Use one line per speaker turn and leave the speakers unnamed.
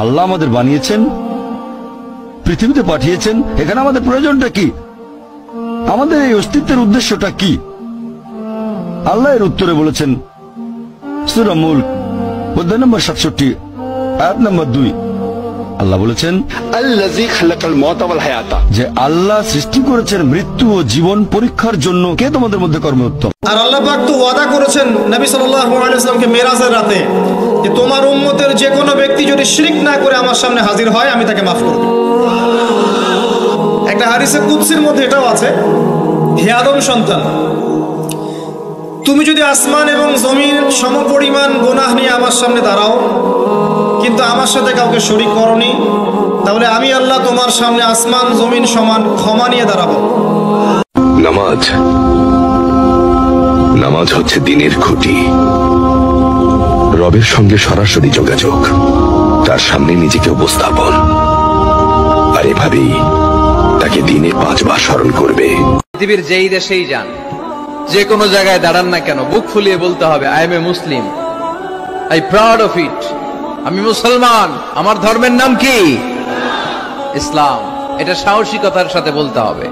আল্লাহ আমাদের বানিয়েছেন, পৃথিবীতে পাঠিয়েছেন, এখানে আমাদের প্রয়োজনটা কি? আমাদের এই অস্তিত্বের উদ্দেশ্যটা কি? আল্লাহ এর উত্তরে বলেছেন সূরা মুলক অধ্যায় নম্বর 67 আয়াত নম্বর 2। আল্লাহ বলেছেন
আল্লাযী খালাকাল মাউতা ওয়াল হায়াতা,
যে আল্লাহ সৃষ্টি করেছেন মৃত্যু ও জীবন পরীক্ষার জন্য। কে তোমাদের মধ্যে কর্মোত্তম?
আর আল্লাহ পাক তো ওয়াদা করেছেন নবী সাল্লাল্লাহু আলাইহি ওয়াসাল্লামকে মেরাজের রাতে, যে তোমার উম্মতের যে কোনো ব্যক্তি যদি শিরক না করে আমার সামনে হাজির হয় আমি তাকে মাফ করব। একটা হাদিসে কুদসির মধ্যে এটাও আছে, হে আদম সন্তান, তুমি যদি আসমান এবং জমিন সমপরিমাণ গুনাহ নিয়ে আমার সামনে দাঁড়াও কিন্তু আমার সাথে কাউকে শরীক করনি, তাহলে আমি আল্লাহ তোমার সামনে আসমান জমিন সমান ক্ষমা নিয়ে দাঁড়াবো।
নামাজ হচ্ছে দিনের খুঁটি, রবের সঙ্গে সরাসরি যোগাযোগ, তার সামনে নিজেকে উপস্থাপন, আর এভাবেই তাকে দিনে 5 বার স্মরণ করবে।
পৃথিবীর যেই দেশেই যান, যে কোনো জায়গায় দাঁড়ান না কেন, বুক ফুলিয়ে বলতে হবে I M A Muslim, I proud of it, আমি মুসলমান, আমার ধর্মের নাম কি? ইসলাম। এটা সাহসিকতার সাথে বলতে হবে।